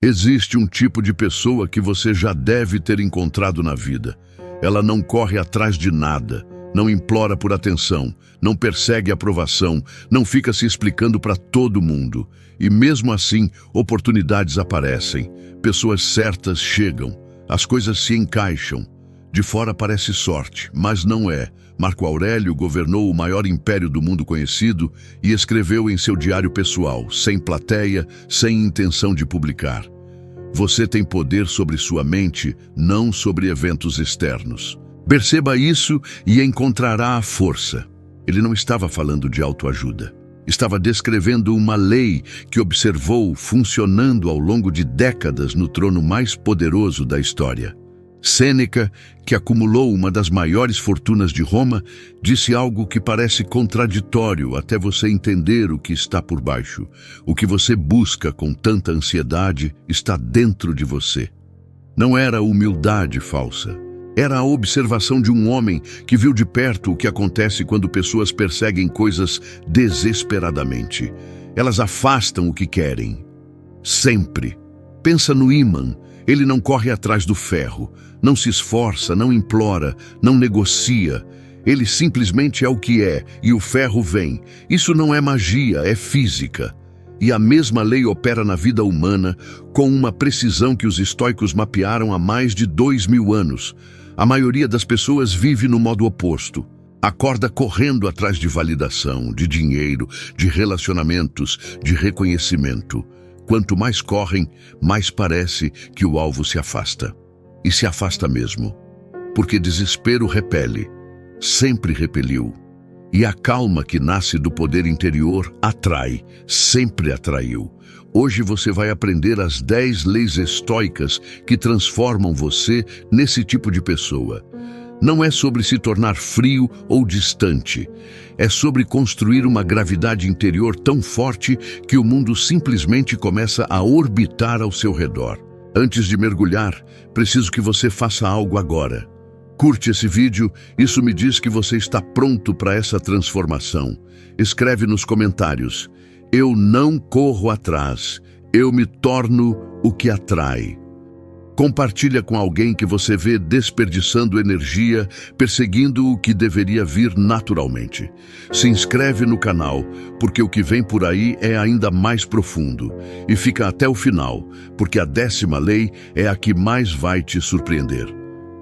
Existe um tipo de pessoa que você já deve ter encontrado na vida. Ela não corre atrás de nada, não implora por atenção, não persegue aprovação, não fica se explicando para todo mundo. E mesmo assim, oportunidades aparecem, pessoas certas chegam, as coisas se encaixam. De fora parece sorte, mas não é. Marco Aurélio governou o maior império do mundo conhecido e escreveu em seu diário pessoal, sem plateia, sem intenção de publicar: você tem poder sobre sua mente, não sobre eventos externos. Perceba isso e encontrará a força. Ele não estava falando de autoajuda. Estava descrevendo uma lei que observou funcionando ao longo de décadas no trono mais poderoso da história. Sêneca, que acumulou uma das maiores fortunas de Roma, disse algo que parece contraditório até você entender o que está por baixo. O que você busca com tanta ansiedade está dentro de você. Não era humildade falsa. Era a observação de um homem que viu de perto o que acontece quando pessoas perseguem coisas desesperadamente. Elas afastam o que querem. Sempre. Pensa no ímã. Ele não corre atrás do ferro, não se esforça, não implora, não negocia. Ele simplesmente é o que é, e o ferro vem. Isso não é magia, é física. E a mesma lei opera na vida humana com uma precisão que os estoicos mapearam há mais de 2000 anos. A maioria das pessoas vive no modo oposto. Acorda correndo atrás de validação, de dinheiro, de relacionamentos, de reconhecimento. Quanto mais correm, mais parece que o alvo se afasta. E se afasta mesmo. Porque desespero repele. Sempre repeliu. E a calma que nasce do poder interior atrai. Sempre atraiu. Hoje você vai aprender as 10 leis estoicas que transformam você nesse tipo de pessoa. Não é sobre se tornar frio ou distante. É sobre construir uma gravidade interior tão forte que o mundo simplesmente começa a orbitar ao seu redor. Antes de mergulhar, preciso que você faça algo agora. Curte esse vídeo, isso me diz que você está pronto para essa transformação. Escreve nos comentários: eu não corro atrás, eu me torno o que atrai. Compartilha com alguém que você vê desperdiçando energia, perseguindo o que deveria vir naturalmente. Se inscreve no canal, porque o que vem por aí é ainda mais profundo. E fica até o final, porque a 10ª lei é a que mais vai te surpreender.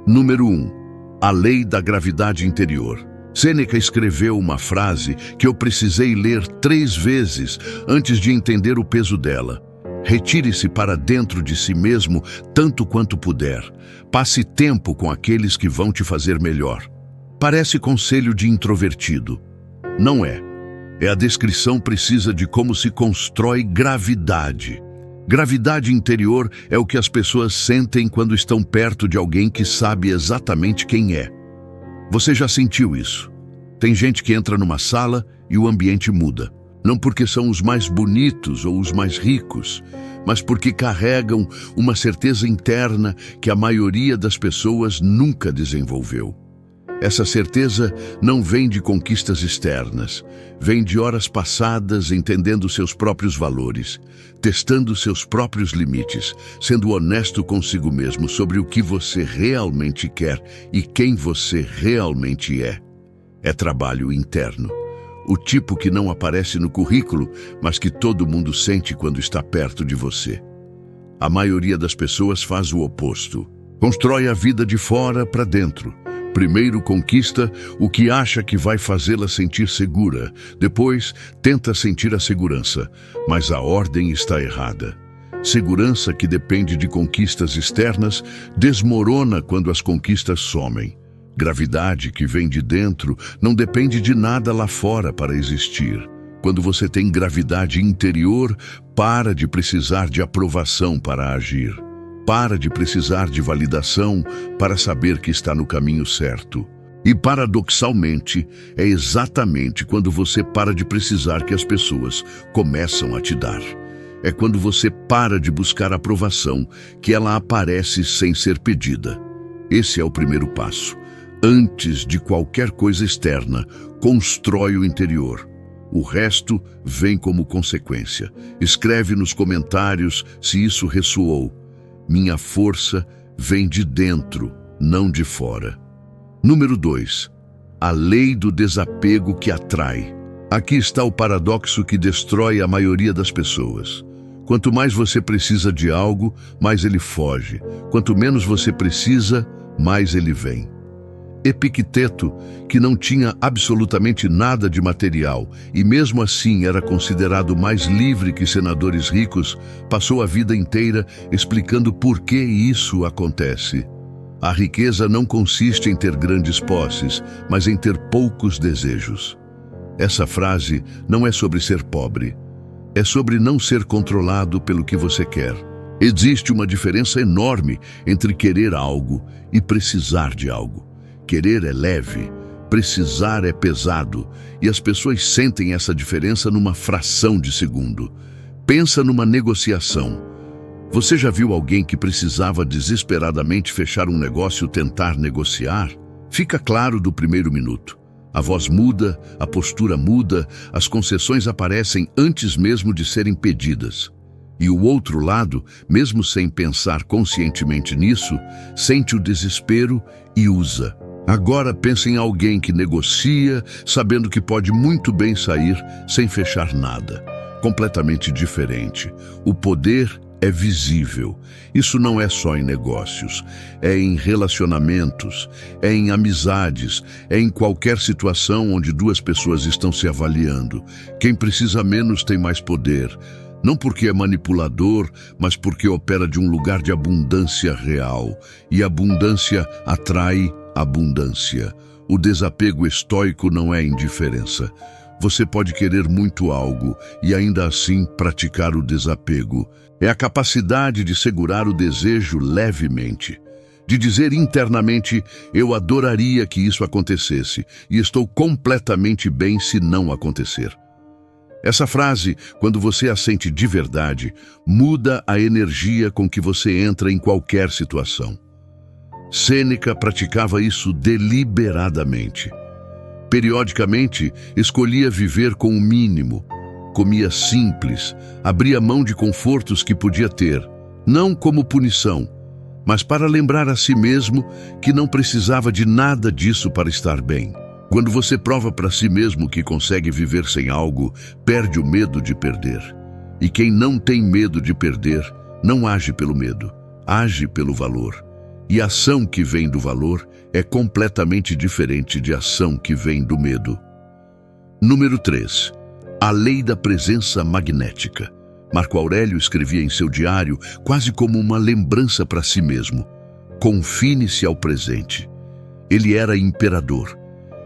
Número 1. A lei da gravidade interior. Sêneca escreveu uma frase que eu precisei ler 3 vezes antes de entender o peso dela. Retire-se para dentro de si mesmo tanto quanto puder. Passe tempo com aqueles que vão te fazer melhor. Parece conselho de introvertido. Não é. É a descrição precisa de como se constrói gravidade. Gravidade interior é o que as pessoas sentem quando estão perto de alguém que sabe exatamente quem é. Você já sentiu isso? Tem gente que entra numa sala e o ambiente muda. Não porque são os mais bonitos ou os mais ricos, mas porque carregam uma certeza interna que a maioria das pessoas nunca desenvolveu. Essa certeza não vem de conquistas externas, vem de horas passadas entendendo seus próprios valores, testando seus próprios limites, sendo honesto consigo mesmo sobre o que você realmente quer e quem você realmente é. É trabalho interno. O tipo que não aparece no currículo, mas que todo mundo sente quando está perto de você. A maioria das pessoas faz o oposto. Constrói a vida de fora para dentro. Primeiro conquista o que acha que vai fazê-la sentir segura. Depois tenta sentir a segurança, mas a ordem está errada. Segurança que depende de conquistas externas desmorona quando as conquistas somem. Gravidade que vem de dentro não depende de nada lá fora para existir. Quando você tem gravidade interior, para de precisar de aprovação para agir. Para de precisar de validação para saber que está no caminho certo. E paradoxalmente, é exatamente quando você para de precisar que as pessoas começam a te dar. É quando você para de buscar aprovação que ela aparece sem ser pedida. Esse é o primeiro passo. Antes de qualquer coisa externa, constrói o interior. O resto vem como consequência. Escreve nos comentários se isso ressoou. Minha força vem de dentro, não de fora. Número 2. A lei do desapego que atrai. Aqui está o paradoxo que destrói a maioria das pessoas. Quanto mais você precisa de algo, mais ele foge. Quanto menos você precisa, mais ele vem. Epicteto, que não tinha absolutamente nada de material e mesmo assim era considerado mais livre que senadores ricos, passou a vida inteira explicando por que isso acontece. A riqueza não consiste em ter grandes posses, mas em ter poucos desejos. Essa frase não é sobre ser pobre, é sobre não ser controlado pelo que você quer. Existe uma diferença enorme entre querer algo e precisar de algo. Querer é leve, precisar é pesado, e as pessoas sentem essa diferença numa fração de segundo. Pensa numa negociação. Você já viu alguém que precisava desesperadamente fechar um negócio e tentar negociar? Fica claro do primeiro minuto. A voz muda, a postura muda, as concessões aparecem antes mesmo de serem pedidas. E o outro lado, mesmo sem pensar conscientemente nisso, sente o desespero e usa. Agora pense em alguém que negocia, sabendo que pode muito bem sair sem fechar nada. Completamente diferente. O poder é visível. Isso não é só em negócios, é em relacionamentos, é em amizades, é em qualquer situação onde duas pessoas estão se avaliando. Quem precisa menos tem mais poder. Não porque é manipulador, mas porque opera de um lugar de abundância real. E abundância atrai abundância. O desapego estoico não é indiferença. Você pode querer muito algo e ainda assim praticar o desapego. É a capacidade de segurar o desejo levemente. De dizer internamente, eu adoraria que isso acontecesse e estou completamente bem se não acontecer. Essa frase, quando você a sente de verdade, muda a energia com que você entra em qualquer situação. Sêneca praticava isso deliberadamente. Periodicamente, escolhia viver com o mínimo. Comia simples, abria mão de confortos que podia ter, não como punição, mas para lembrar a si mesmo que não precisava de nada disso para estar bem. Quando você prova para si mesmo que consegue viver sem algo, perde o medo de perder. E quem não tem medo de perder, não age pelo medo, age pelo valor. E a ação que vem do valor é completamente diferente de ação que vem do medo. Número 3. A lei da presença magnética. Marco Aurélio escrevia em seu diário quase como uma lembrança para si mesmo. Confine-se ao presente. Ele era imperador.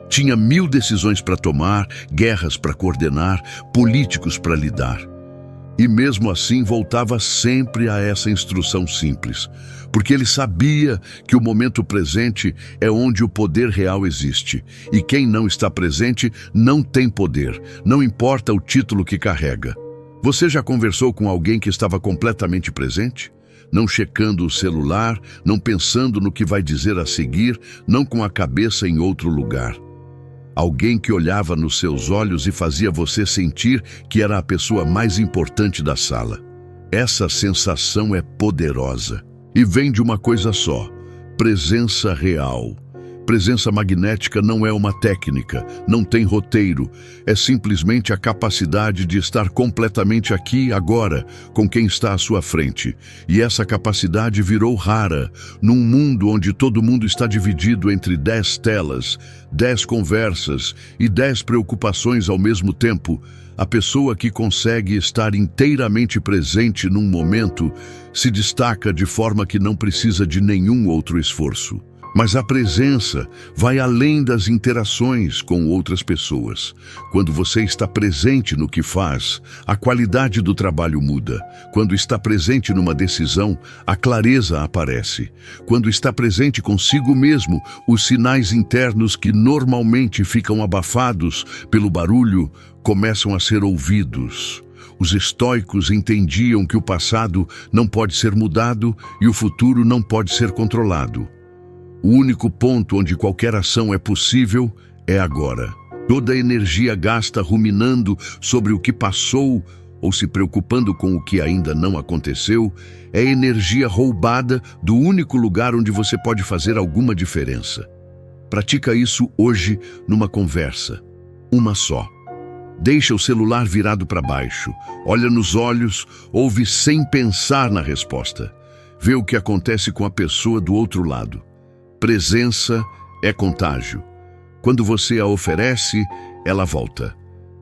Tinha 1000 decisões para tomar, guerras para coordenar, políticos para lidar. E mesmo assim voltava sempre a essa instrução simples, porque ele sabia que o momento presente é onde o poder real existe, e quem não está presente não tem poder, não importa o título que carrega. Você já conversou com alguém que estava completamente presente? Não checando o celular, não pensando no que vai dizer a seguir, não com a cabeça em outro lugar. Alguém que olhava nos seus olhos e fazia você sentir que era a pessoa mais importante da sala. Essa sensação é poderosa e vem de uma coisa só: presença real. Presença magnética não é uma técnica, não tem roteiro, é simplesmente a capacidade de estar completamente aqui agora, com quem está à sua frente. E essa capacidade virou rara, num mundo onde todo mundo está dividido entre 10 telas, 10 conversas e 10 preocupações ao mesmo tempo. A pessoa que consegue estar inteiramente presente num momento se destaca de forma que não precisa de nenhum outro esforço. Mas a presença vai além das interações com outras pessoas. Quando você está presente no que faz, a qualidade do trabalho muda. Quando está presente numa decisão, a clareza aparece. Quando está presente consigo mesmo, os sinais internos que normalmente ficam abafados pelo barulho começam a ser ouvidos. Os estoicos entendiam que o passado não pode ser mudado e o futuro não pode ser controlado. O único ponto onde qualquer ação é possível é agora. Toda a energia gasta ruminando sobre o que passou ou se preocupando com o que ainda não aconteceu é energia roubada do único lugar onde você pode fazer alguma diferença. Pratica isso hoje numa conversa, uma só. Deixa o celular virado para baixo, olha nos olhos, ouve sem pensar na resposta. Vê o que acontece com a pessoa do outro lado. Presença é contágio. Quando você a oferece, ela volta.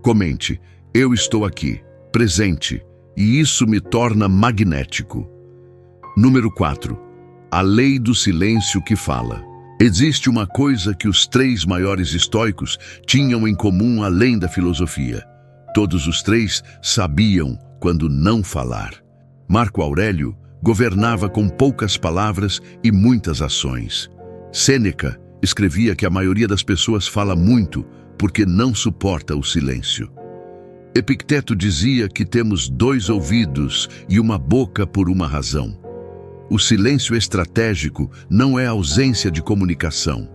Comente, eu estou aqui, presente, e isso me torna magnético. Número 4. A lei do silêncio que fala. Existe uma coisa que os 3 maiores estoicos tinham em comum além da filosofia. Todos os 3 sabiam quando não falar. Marco Aurélio governava com poucas palavras e muitas ações. Sêneca escrevia que a maioria das pessoas fala muito porque não suporta o silêncio. Epicteto dizia que temos 2 ouvidos e uma boca por uma razão. O silêncio estratégico não é a ausência de comunicação.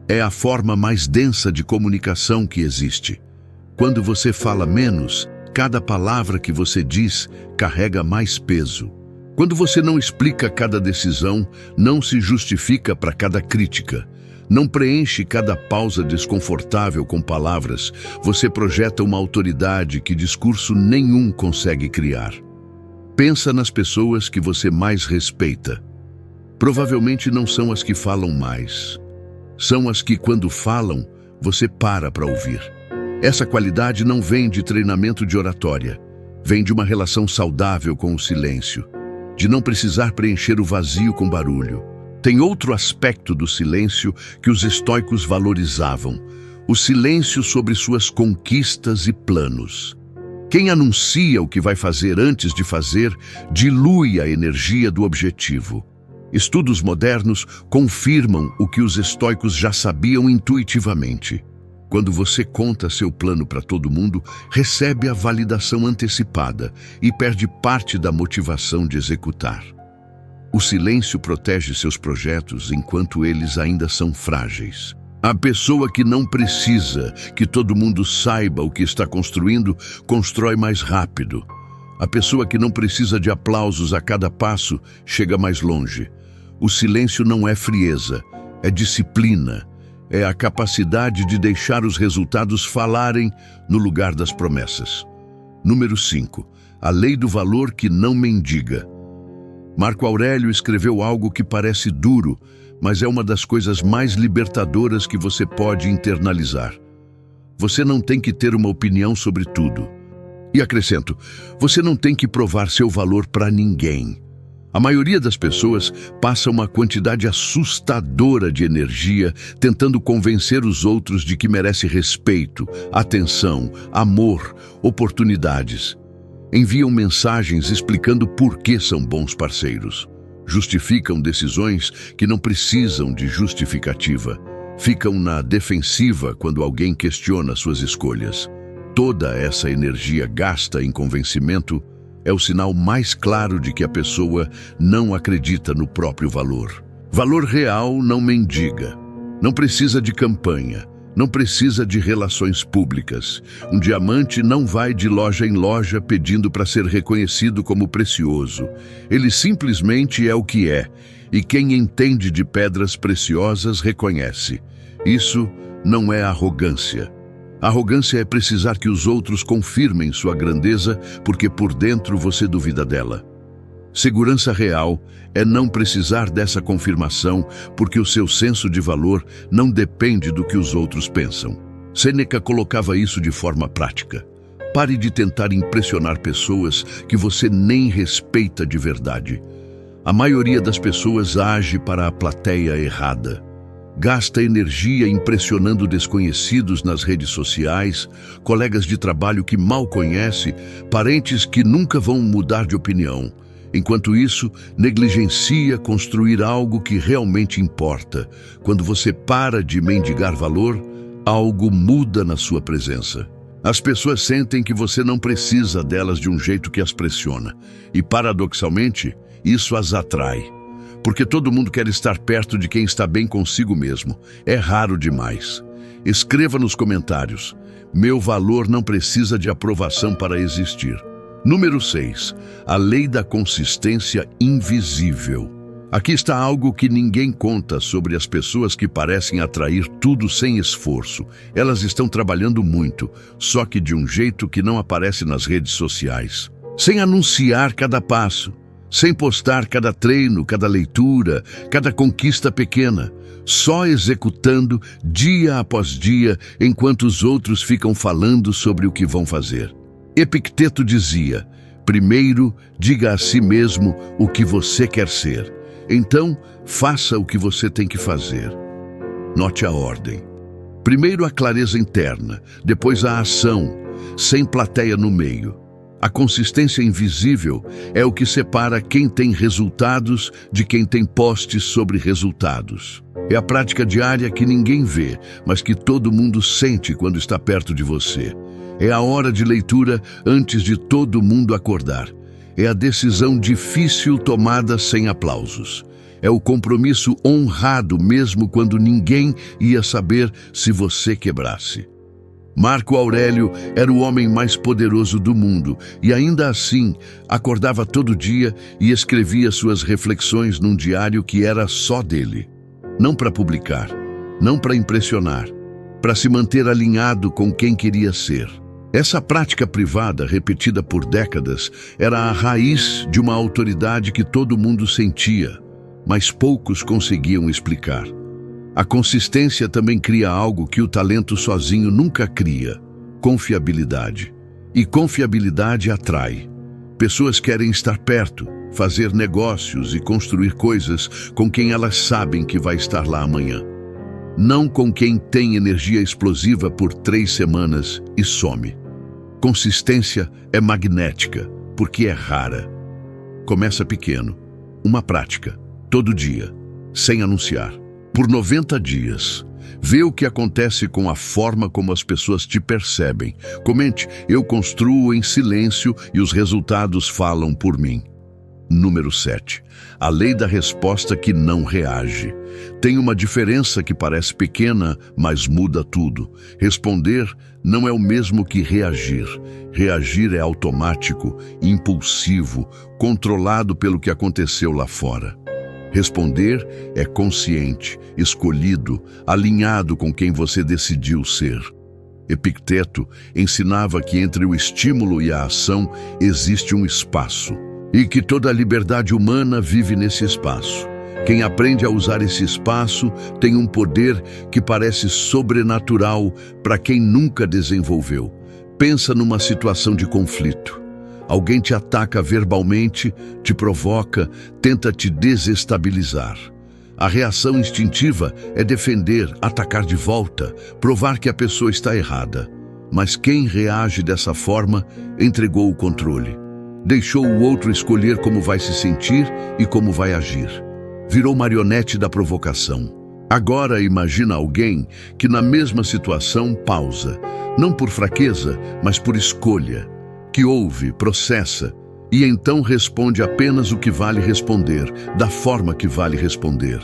É a forma mais densa de comunicação que existe. Quando você fala menos, cada palavra que você diz carrega mais peso. Quando você não explica cada decisão, não se justifica para cada crítica, não preenche cada pausa desconfortável com palavras, você projeta uma autoridade que discurso nenhum consegue criar. Pensa nas pessoas que você mais respeita. Provavelmente não são as que falam mais. São as que, quando falam, você para ouvir. Essa qualidade não vem de treinamento de oratória. Vem de uma relação saudável com o silêncio, de não precisar preencher o vazio com barulho. Tem outro aspecto do silêncio que os estoicos valorizavam: o silêncio sobre suas conquistas e planos. Quem anuncia o que vai fazer antes de fazer, dilui a energia do objetivo. Estudos modernos confirmam o que os estoicos já sabiam intuitivamente. Quando você conta seu plano para todo mundo, recebe a validação antecipada e perde parte da motivação de executar. O silêncio protege seus projetos enquanto eles ainda são frágeis. A pessoa que não precisa que todo mundo saiba o que está construindo, constrói mais rápido. A pessoa que não precisa de aplausos a cada passo, chega mais longe. O silêncio não é frieza, é disciplina. É a capacidade de deixar os resultados falarem no lugar das promessas. Número 5. A lei do valor que não mendiga. Marco Aurélio escreveu algo que parece duro, mas é uma das coisas mais libertadoras que você pode internalizar. Você não tem que ter uma opinião sobre tudo. E acrescento, você não tem que provar seu valor para ninguém. A maioria das pessoas passa uma quantidade assustadora de energia tentando convencer os outros de que merece respeito, atenção, amor, oportunidades. Enviam mensagens explicando por que são bons parceiros. Justificam decisões que não precisam de justificativa. Ficam na defensiva quando alguém questiona suas escolhas. Toda essa energia gasta em convencimento é o sinal mais claro de que a pessoa não acredita no próprio valor. Valor real não mendiga. Não precisa de campanha. Não precisa de relações públicas. Um diamante não vai de loja em loja pedindo para ser reconhecido como precioso. Ele simplesmente é o que é, e quem entende de pedras preciosas reconhece. Isso não é arrogância. Arrogância é precisar que os outros confirmem sua grandeza porque por dentro você duvida dela. Segurança real é não precisar dessa confirmação porque o seu senso de valor não depende do que os outros pensam. Sêneca colocava isso de forma prática. Pare de tentar impressionar pessoas que você nem respeita de verdade. A maioria das pessoas age para a plateia errada. Gasta energia impressionando desconhecidos nas redes sociais, colegas de trabalho que mal conhece, parentes que nunca vão mudar de opinião. Enquanto isso, negligencia construir algo que realmente importa. Quando você para de mendigar valor, algo muda na sua presença. As pessoas sentem que você não precisa delas de um jeito que as pressiona. E, paradoxalmente, isso as atrai. Porque todo mundo quer estar perto de quem está bem consigo mesmo. É raro demais. Escreva nos comentários. Meu valor não precisa de aprovação para existir. Número 6. A lei da consistência invisível. Aqui está algo que ninguém conta sobre as pessoas que parecem atrair tudo sem esforço. Elas estão trabalhando muito, só que de um jeito que não aparece nas redes sociais. Sem anunciar cada passo, sem postar cada treino, cada leitura, cada conquista pequena. Só executando dia após dia, enquanto os outros ficam falando sobre o que vão fazer. Epicteto dizia: primeiro, diga a si mesmo o que você quer ser. Então, faça o que você tem que fazer. Note a ordem. Primeiro a clareza interna, depois a ação, sem plateia no meio. A consistência invisível é o que separa quem tem resultados de quem tem posts sobre resultados. É a prática diária que ninguém vê, mas que todo mundo sente quando está perto de você. É a hora de leitura antes de todo mundo acordar. É a decisão difícil tomada sem aplausos. É o compromisso honrado mesmo quando ninguém ia saber se você quebrasse. Marco Aurélio era o homem mais poderoso do mundo e ainda assim acordava todo dia e escrevia suas reflexões num diário que era só dele. Não para publicar, não para impressionar, para se manter alinhado com quem queria ser. Essa prática privada, repetida por décadas, era a raiz de uma autoridade que todo mundo sentia, mas poucos conseguiam explicar. A consistência também cria algo que o talento sozinho nunca cria: confiabilidade. E confiabilidade atrai. Pessoas querem estar perto, fazer negócios e construir coisas com quem elas sabem que vai estar lá amanhã. Não com quem tem energia explosiva por 3 semanas e some. Consistência é magnética, porque é rara. Começa pequeno, uma prática, todo dia, sem anunciar. Por 90 dias, vê o que acontece com a forma como as pessoas te percebem. Comente: eu construo em silêncio e os resultados falam por mim. Número 7. A lei da resposta que não reage. Tem uma diferença que parece pequena, mas muda tudo. Responder não é o mesmo que reagir. Reagir é automático, impulsivo, controlado pelo que aconteceu lá fora. Responder é consciente, escolhido, alinhado com quem você decidiu ser. Epicteto ensinava que entre o estímulo e a ação existe um espaço, e que toda a liberdade humana vive nesse espaço. Quem aprende a usar esse espaço tem um poder que parece sobrenatural para quem nunca desenvolveu. Pensa numa situação de conflito. Alguém te ataca verbalmente, te provoca, tenta te desestabilizar. A reação instintiva é defender, atacar de volta, provar que a pessoa está errada. Mas quem reage dessa forma entregou o controle. Deixou o outro escolher como vai se sentir e como vai agir. Virou marionete da provocação. Agora imagina alguém que na mesma situação pausa, não por fraqueza, mas por escolha, que ouve, processa e então responde apenas o que vale responder, da forma que vale responder.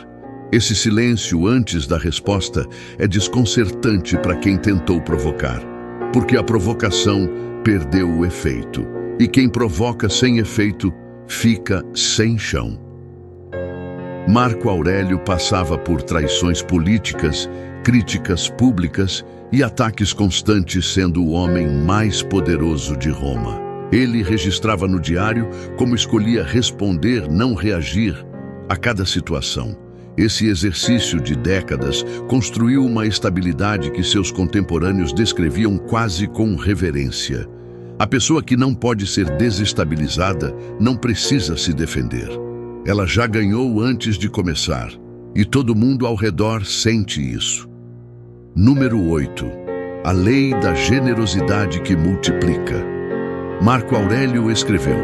Esse silêncio antes da resposta é desconcertante para quem tentou provocar, porque a provocação perdeu o efeito. E quem provoca sem efeito fica sem chão. Marco Aurélio passava por traições políticas, críticas públicas e ataques constantes, sendo o homem mais poderoso de Roma. Ele registrava no diário como escolhia responder, não reagir, a cada situação. Esse exercício de décadas construiu uma estabilidade que seus contemporâneos descreviam quase com reverência. A pessoa que não pode ser desestabilizada não precisa se defender. Ela já ganhou antes de começar, e todo mundo ao redor sente isso. Número 8. A lei da generosidade que multiplica. Marco Aurélio escreveu: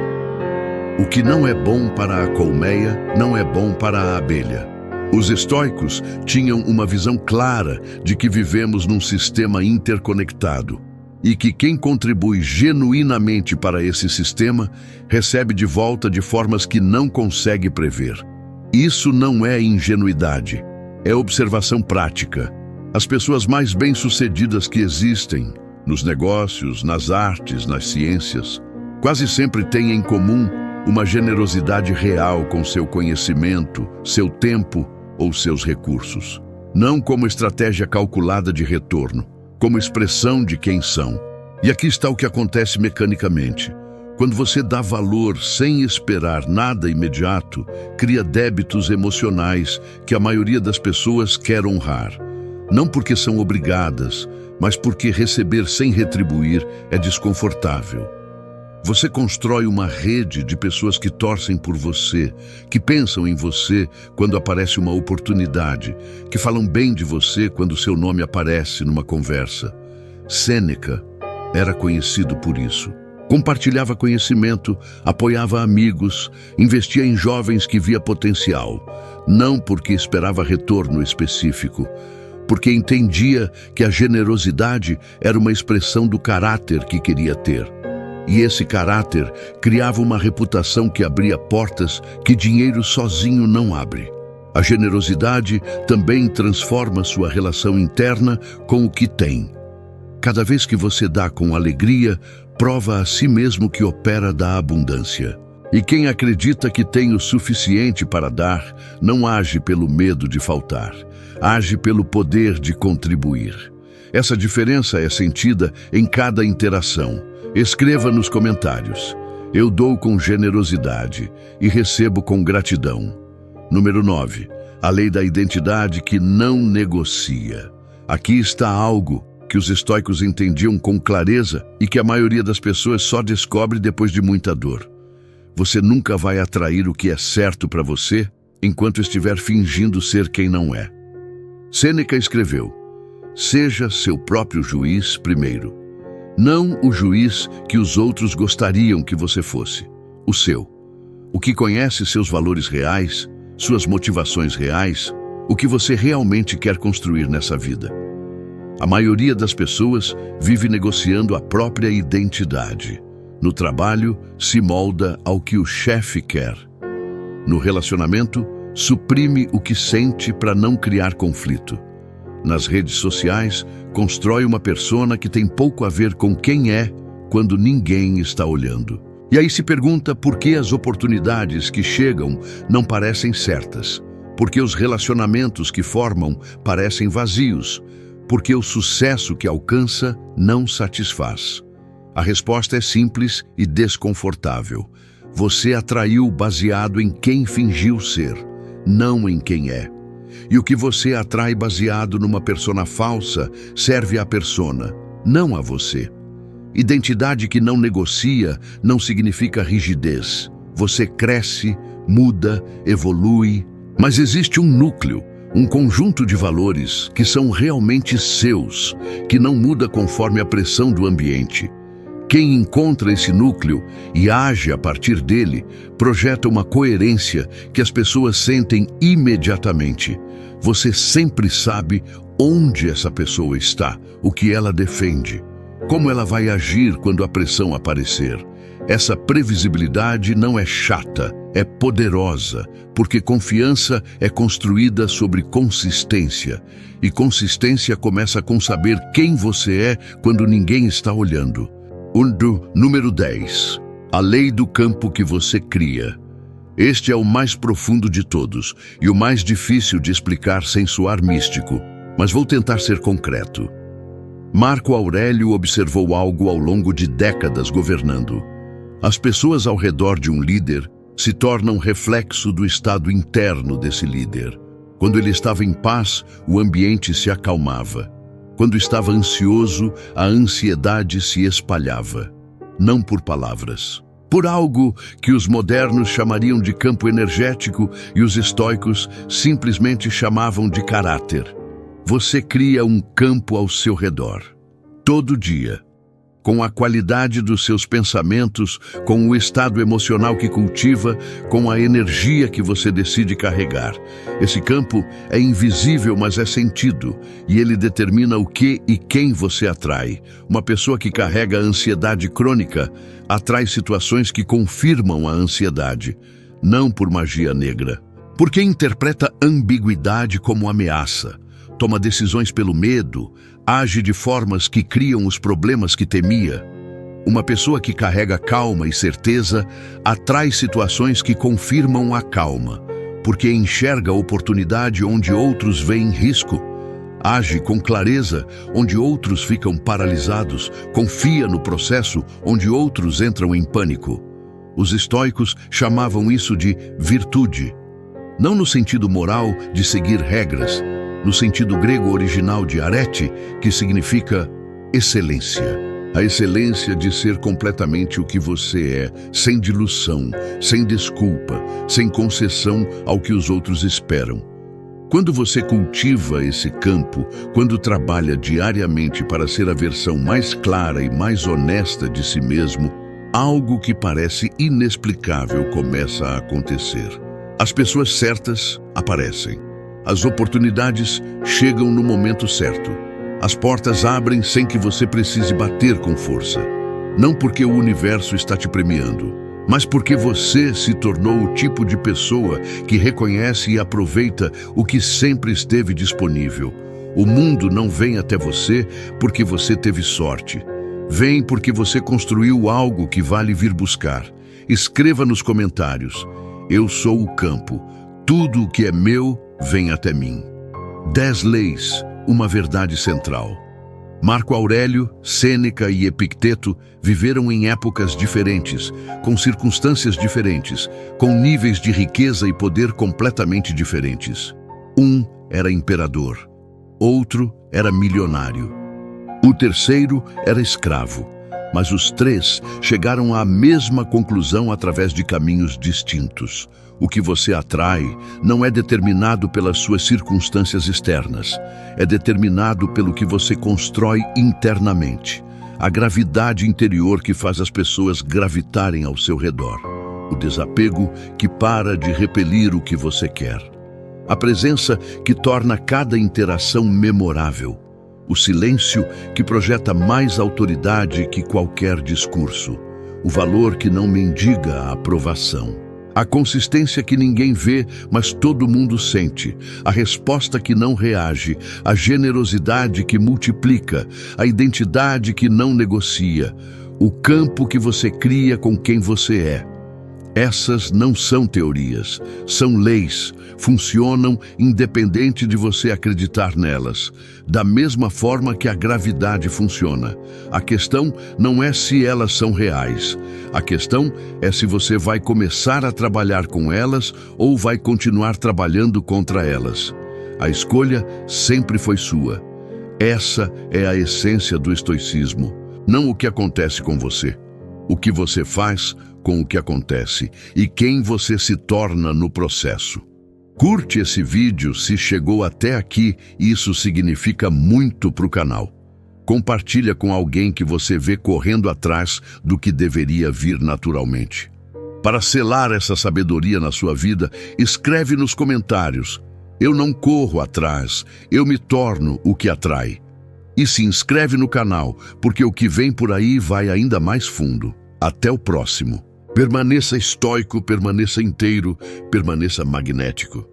o que não é bom para a colmeia não é bom para a abelha. Os estoicos tinham uma visão clara de que vivemos num sistema interconectado e que quem contribui genuinamente para esse sistema recebe de volta de formas que não consegue prever. Isso não é ingenuidade, é observação prática. As pessoas mais bem-sucedidas que existem, nos negócios, nas artes, nas ciências, quase sempre têm em comum uma generosidade real com seu conhecimento, seu tempo ou seus recursos. Não como estratégia calculada de retorno, como expressão de quem são. E aqui está o que acontece mecanicamente. Quando você dá valor sem esperar nada imediato, cria débitos emocionais que a maioria das pessoas quer honrar. Não porque são obrigadas, mas porque receber sem retribuir é desconfortável. Você constrói uma rede de pessoas que torcem por você, que pensam em você quando aparece uma oportunidade, que falam bem de você quando seu nome aparece numa conversa. Sêneca era conhecido por isso. Compartilhava conhecimento, apoiava amigos, investia em jovens que via potencial, não porque esperava retorno específico, porque entendia que a generosidade era uma expressão do caráter que queria ter. E esse caráter criava uma reputação que abria portas que dinheiro sozinho não abre. A generosidade também transforma sua relação interna com o que tem. Cada vez que você dá com alegria, prova a si mesmo que opera da abundância. E quem acredita que tem o suficiente para dar, não age pelo medo de faltar, age pelo poder de contribuir. Essa diferença é sentida em cada interação. Escreva nos comentários: eu dou com generosidade e recebo com gratidão. Número 9. A lei da identidade que não negocia. Aqui está algo que os estoicos entendiam com clareza e que a maioria das pessoas só descobre depois de muita dor. Você nunca vai atrair o que é certo para você enquanto estiver fingindo ser quem não é. Sêneca escreveu: seja seu próprio juiz primeiro. Não o juiz que os outros gostariam que você fosse, o seu. O que conhece seus valores reais, suas motivações reais, o que você realmente quer construir nessa vida. A maioria das pessoas vive negociando a própria identidade. No trabalho, se molda ao que o chefe quer. No relacionamento, suprime o que sente para não criar conflito. Nas redes sociais, constrói uma persona que tem pouco a ver com quem é quando ninguém está olhando. E aí se pergunta por que as oportunidades que chegam não parecem certas, porque os relacionamentos que formam parecem vazios, porque o sucesso que alcança não satisfaz. A resposta é simples e desconfortável. Você atraiu baseado em quem fingiu ser, não em quem é. E o que você atrai baseado numa persona falsa serve à persona, não a você. Identidade que não negocia não significa rigidez. Você cresce, muda, evolui, mas existe um núcleo, um conjunto de valores que são realmente seus, que não muda conforme a pressão do ambiente. Quem encontra esse núcleo e age a partir dele, projeta uma coerência que as pessoas sentem imediatamente. Você sempre sabe onde essa pessoa está, o que ela defende, como ela vai agir quando a pressão aparecer. Essa previsibilidade não é chata, é poderosa, porque confiança é construída sobre consistência. E consistência começa com saber quem você é quando ninguém está olhando. Número 10. A lei do campo que você cria. Este é o mais profundo de todos e o mais difícil de explicar sem soar místico, mas vou tentar ser concreto. Marco Aurélio observou algo ao longo de décadas governando. As pessoas ao redor de um líder se tornam reflexo do estado interno desse líder. Quando ele estava em paz, o ambiente se acalmava. Quando estava ansioso, a ansiedade se espalhava. Não por palavras. Por algo que os modernos chamariam de campo energético e os estoicos simplesmente chamavam de caráter. Você cria um campo ao seu redor, todo dia, com a qualidade dos seus pensamentos, com o estado emocional que cultiva, com a energia que você decide carregar. Esse campo é invisível, mas é sentido, e ele determina o que e quem você atrai. Uma pessoa que carrega a ansiedade crônica atrai situações que confirmam a ansiedade, não por magia negra. Porque interpreta ambiguidade como ameaça. toma decisões pelo medo, age de formas que criam os problemas que temia. Uma pessoa que carrega calma e certeza atrai situações que confirmam a calma, porque enxerga oportunidade onde outros veem risco. Age com clareza onde outros ficam paralisados, confia no processo onde outros entram em pânico. Os estoicos chamavam isso de virtude. Não no sentido moral de seguir regras, no sentido grego original de arete, que significa excelência. A excelência de ser completamente o que você é, sem diluição, sem desculpa, sem concessão ao que os outros esperam. Quando você cultiva esse campo, quando trabalha diariamente para ser a versão mais clara e mais honesta de si mesmo, algo que parece inexplicável começa a acontecer. As pessoas certas aparecem. As oportunidades chegam no momento certo. As portas abrem sem que você precise bater com força. Não porque o universo está te premiando, mas porque você se tornou o tipo de pessoa que reconhece e aproveita o que sempre esteve disponível. O mundo não vem até você porque você teve sorte. Vem porque você construiu algo que vale vir buscar. Escreva nos comentários: eu sou o campo. Tudo o que é meu vem até mim. 10 leis, uma verdade central. Marco Aurélio, Sêneca e Epicteto viveram em épocas diferentes, com circunstâncias diferentes, com níveis de riqueza e poder completamente diferentes. Um era imperador, outro era milionário. O terceiro era escravo, mas os três chegaram à mesma conclusão através de caminhos distintos. O que você atrai não é determinado pelas suas circunstâncias externas, é determinado pelo que você constrói internamente. A gravidade interior que faz as pessoas gravitarem ao seu redor. O desapego que para de repelir o que você quer. A presença que torna cada interação memorável. O silêncio que projeta mais autoridade que qualquer discurso. O valor que não mendiga a aprovação. A consistência que ninguém vê, mas todo mundo sente. A resposta que não reage. A generosidade que multiplica. A identidade que não negocia. O campo que você cria com quem você é. Essas não são teorias, são leis, funcionam independente de você acreditar nelas, da mesma forma que a gravidade funciona. A questão não é se elas são reais, a questão é se você vai começar a trabalhar com elas ou vai continuar trabalhando contra elas. A escolha sempre foi sua. Essa é a essência do estoicismo, não o que acontece com você. O que você faz com o que acontece e quem você se torna no processo. Curte esse vídeo se chegou até aqui, isso significa muito para o canal. Compartilha com alguém que você vê correndo atrás do que deveria vir naturalmente. Para selar essa sabedoria na sua vida, escreve nos comentários: eu não corro atrás, eu me torno o que atrai. E se inscreve no canal, porque o que vem por aí vai ainda mais fundo. Até o próximo. Permaneça estoico, permaneça inteiro, permaneça magnético.